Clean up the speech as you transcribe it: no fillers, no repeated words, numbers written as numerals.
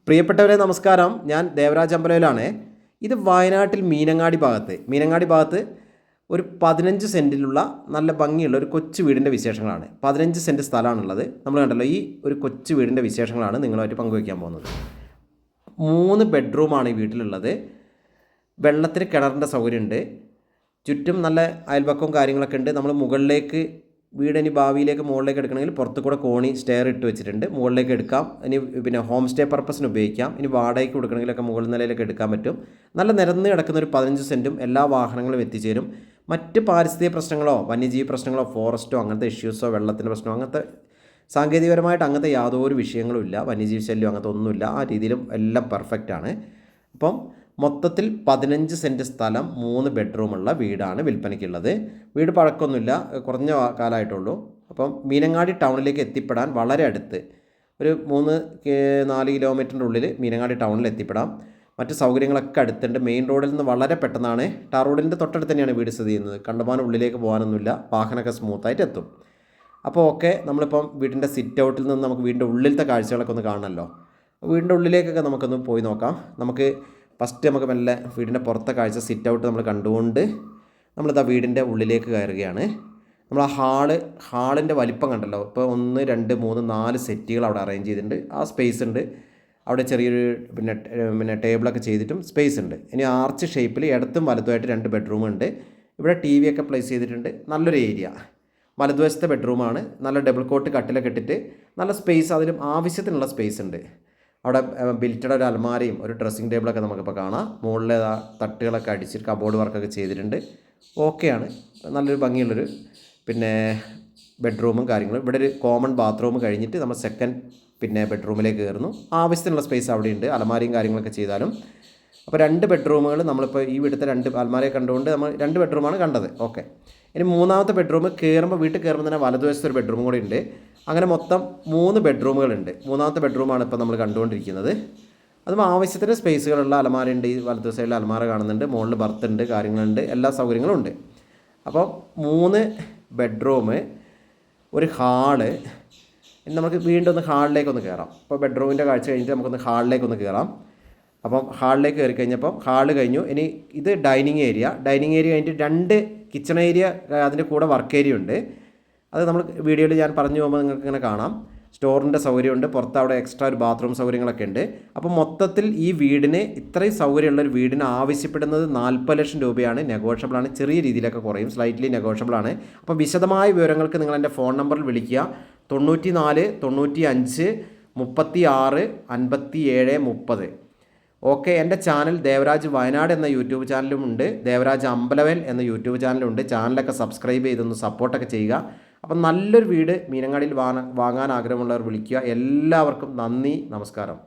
പ്രിയപ്പെട്ടവരെ നമസ്കാരം. ഞാൻ ദേവരാജ് അമ്പലയിലാണ്. ഇത് വയനാട്ടിൽ മീനങ്ങാടി ഭാഗത്ത് ഒരു 15 സെൻറ്റിലുള്ള നല്ല ഭംഗിയുള്ള ഒരു കൊച്ചു വീടിൻ്റെ വിശേഷങ്ങളാണ്. 15 സെൻറ്റ് സ്ഥലമാണുള്ളത്. നമ്മൾ കണ്ടല്ലോ, ഈ ഒരു കൊച്ചു വീടിൻ്റെ വിശേഷങ്ങളാണ് നിങ്ങളുമായിട്ട് പങ്കുവയ്ക്കാൻ പോകുന്നത്. 3 ബെഡ്റൂമാണ് ഈ വീട്ടിലുള്ളത്. വെള്ളത്തിന് കിണറിൻ്റെ സൗകര്യമുണ്ട്. ചുറ്റും നല്ല അയൽപക്കവും കാര്യങ്ങളൊക്കെ ഉണ്ട്. നമ്മൾ മുകളിലേക്ക് വീട് ഇനി ഭാവിയിലേക്ക് മുകളിലേക്ക് എടുക്കണമെങ്കിൽ പുറത്ത് കൂടെ കോണി സ്റ്റെയർ ഇട്ട് വെച്ചിട്ടുണ്ട്. മുകളിലേക്ക് എടുക്കാം. ഇനി പിന്നെ ഹോം സ്റ്റേ പർപ്പസിന് ഉപയോഗിക്കാം. ഇനി വാടകയ്ക്ക് കൊടുക്കണമെങ്കിലൊക്കെ മുകളിൽ നിലയിലേക്ക് എടുക്കാൻ പറ്റും. നല്ല നിരന്ന് കിടക്കുന്ന ഒരു 15 സെൻറ്റും എല്ലാ വാഹനങ്ങളും എത്തിച്ചേരും. മറ്റ് പാരിസ്ഥിതിക പ്രശ്നങ്ങളോ വന്യജീവി പ്രശ്നങ്ങളോ ഫോറസ്റ്റോ അങ്ങനത്തെ ഇഷ്യൂസോ വെള്ളത്തിൻ്റെ പ്രശ്നമോ അങ്ങനത്തെ സാങ്കേതികപരമായിട്ട് അങ്ങനത്തെ യാതൊരു വിഷയങ്ങളും ഇല്ല. വന്യജീവി ശല്യം അങ്ങനത്തെ ഒന്നുമില്ല. ആ രീതിയിലും എല്ലാം പെർഫെക്റ്റാണ്. അപ്പം മൊത്തത്തിൽ 15 സെൻറ്റ് സ്ഥലം 3 ബെഡ്റൂമുള്ള വീടാണ് വിൽപ്പനയ്ക്കുള്ളത്. വീട് പഴക്കമൊന്നുമില്ല, കുറഞ്ഞ കാലമായിട്ടുള്ളൂ. അപ്പം മീനങ്ങാടി ടൗണിലേക്ക് എത്തിപ്പെടാൻ വളരെ അടുത്ത് ഒരു 3-4 കിലോമീറ്ററിൻ്റെ ഉള്ളിൽ മീനങ്ങാടി ടൗണിൽ എത്തിപ്പെടാം. മറ്റ് സൗകര്യങ്ങളൊക്കെ അടുത്തുണ്ട്. മെയിൻ റോഡിൽ നിന്ന് വളരെ പെട്ടെന്നാണ്. ടാർ റോഡിൻ്റെ തൊട്ടടുത്ത് തന്നെയാണ് വീട് സ്ഥിതി ചെയ്യുന്നത്. കണ്ടമാനം ഉള്ളിലേക്ക് പോകാനൊന്നുമില്ല. വാഹനമൊക്കെ സ്മൂത്തായിട്ട് എത്തും. അപ്പോൾ ഓക്കെ, നമ്മളിപ്പം വീടിൻ്റെ സിറ്റ് ഔട്ടിൽ നിന്ന് നമുക്ക് വീടിൻ്റെ ഉള്ളിലത്തെ കാഴ്ചകളൊക്കെ ഒന്ന് കാണണമല്ലോ. വീടിൻ്റെ ഉള്ളിലേക്കൊക്കെ നമുക്കൊന്ന് പോയി നോക്കാം. ഫസ്റ്റ് നമുക്ക് മെല്ലെ വീടിൻ്റെ പുറത്തെ കാഴ്ച സിറ്റ് ഔട്ട് നമ്മൾ കണ്ടുകൊണ്ട് നമ്മളിതാ വീടിൻ്റെ ഉള്ളിലേക്ക് കയറുകയാണ്. നമ്മൾ ആ ഹാളിൻ്റെ വലിപ്പം കണ്ടല്ലോ. ഇപ്പോൾ 1 2 3 4 സെറ്റുകൾ അവിടെ അറേഞ്ച് ചെയ്തിട്ടുണ്ട്. ആ സ്പേസ് ഉണ്ട്. അവിടെ ചെറിയൊരു പിന്നെ ടേബിളൊക്കെ ചെയ്തിട്ടും സ്പേസ് ഉണ്ട്. ഇനി ആർച്ച് ഷേപ്പിൽ ഇടത്തും വലതുമായിട്ട് 2 ബെഡ്റൂമുണ്ട്. ഇവിടെ TV ഒക്കെ പ്ലേസ് ചെയ്തിട്ടുണ്ട്. നല്ലൊരു ഏരിയ. വലതുവശത്തെ ബെഡ്റൂമാണ്. നല്ല ഡബിൾ കോട്ട് കട്ടിലൊക്കെ ഇട്ടിട്ട് നല്ല സ്പേസ്, അതിലും ആവശ്യത്തിനുള്ള സ്പേസ് ഉണ്ട്. അവിടെ ബിൽറ്റഡ് ഒരു അലമാരയും ഒരു ഡ്രസ്സിങ് ടേബിളൊക്കെ നമുക്കിപ്പോൾ കാണാം. മുകളിലെ തട്ടുകളൊക്കെ അടിച്ചിട്ട് കബോർഡ് വർക്കൊക്കെ ചെയ്തിട്ടുണ്ട്. ഓക്കെയാണ്. നല്ലൊരു ഭംഗിയുള്ളൊരു ബെഡ്റൂമും കാര്യങ്ങളും. ഇവിടെ ഒരു കോമൺ ബാത്റൂം കഴിഞ്ഞിട്ട് നമ്മൾ സെക്കൻഡ് ബെഡ്റൂമിലേക്ക് കയറുന്നു. ആവശ്യത്തിനുള്ള സ്പേസ് അവിടെയുണ്ട്. അലമാരയും കാര്യങ്ങളൊക്കെ ചെയ്താലും. അപ്പോൾ 2 ബെഡ്റൂമുകൾ നമ്മളിപ്പോൾ ഈ വീട്ടിലത്തെ 2 അലമാരയെ കണ്ടുകൊണ്ട് നമ്മൾ 2 ബെഡ്റൂമാണ് കണ്ടത്. ഓക്കെ, ഇനി 3ാമത്തെ ബെഡ്റൂം വീട്ടിൽ കയറുമ്പോൾ തന്നെ വലതുവശത്ത് ഒരു ബെഡ്റൂം കൂടി ഉണ്ട്. അങ്ങനെ മൊത്തം 3 ബെഡ്റൂമുകളുണ്ട്. 3ാമത്തെ ബെഡ്റൂമാണ് ഇപ്പോൾ നമ്മൾ കണ്ടുകൊണ്ടിരിക്കുന്നത്. അതും ആവശ്യത്തിന് സ്പേസുകളുള്ള അലമാരയുണ്ട്. ഈ വലതു സൈഡിൽ അലമാര കാണുന്നുണ്ട്. മുകളിൽ ബർത്ത് ഉണ്ട്, കാര്യങ്ങളുണ്ട്, എല്ലാ സൗകര്യങ്ങളും ഉണ്ട്. അപ്പോൾ 3 ബെഡ്റൂം, ഒരു ഹാള്. ഇനി നമുക്ക് വീണ്ടും ഒന്ന് ഹാളിലേക്കൊന്ന് കയറാം. അപ്പോൾ ബെഡ്റൂമിൻ്റെ കാഴ്ച കഴിഞ്ഞിട്ട് നമുക്കൊന്ന് ഹാളിലേക്കൊന്ന് കയറാം. അപ്പം ഹാളിലേക്ക് കയറി കഴിഞ്ഞപ്പം ഹാള് കഴിഞ്ഞു. ഇനി ഇത് ഡൈനിങ് ഏരിയ കഴിഞ്ഞിട്ട് 2 കിച്ചൺ ഏരിയ, അതിൻ്റെ കൂടെ വർക്ക് ഏരിയ ഉണ്ട്. അത് നമ്മൾ വീഡിയോയിൽ ഞാൻ പറഞ്ഞു പോകുമ്പോൾ നിങ്ങൾക്ക് ഇങ്ങനെ കാണാം. സ്റ്റോറിൻ്റെ സൗകര്യമുണ്ട്. പുറത്ത് അവിടെ എക്സ്ട്രാ ഒരു ബാത്റൂം സൗകര്യങ്ങളൊക്കെ ഉണ്ട്. അപ്പോൾ മൊത്തത്തിൽ ഈ വീടിന് ഇത്രയും സൗകര്യമുള്ളൊരു വീടിന് ആവശ്യപ്പെടുന്നത് 40 ലക്ഷം രൂപയാണ്. നെഗോഷ്യബിളാണ്. ചെറിയ രീതിയിലൊക്കെ കുറയും, സ്ലൈറ്റ്ലി നെഗോഷ്യബിളാണ്. അപ്പോൾ വിശദമായ വിവരങ്ങൾക്ക് നിങ്ങൾ എൻ്റെ ഫോൺ നമ്പറിൽ വിളിക്കുക. 94 95 36 57 30. ഓക്കെ, എൻ്റെ ചാനൽ ദേവരാജ് വയനാട് എന്ന യൂട്യൂബ് ചാനലും ഉണ്ട്. ദേവരാജ് അമ്പലവയൽ എന്ന യൂട്യൂബ് ചാനലുണ്ട്. ചാനലൊക്കെ സബ്സ്ക്രൈബ് ചെയ്തൊന്ന് സപ്പോർട്ടൊക്കെ ചെയ്യുക. അപ്പം നല്ലൊരു വീട് മീനങ്ങാടിയിൽ വാങ്ങാൻ ആഗ്രഹമുള്ളവർ വിളിക്കുക. എല്ലാവർക്കും നന്ദി, നമസ്കാരം.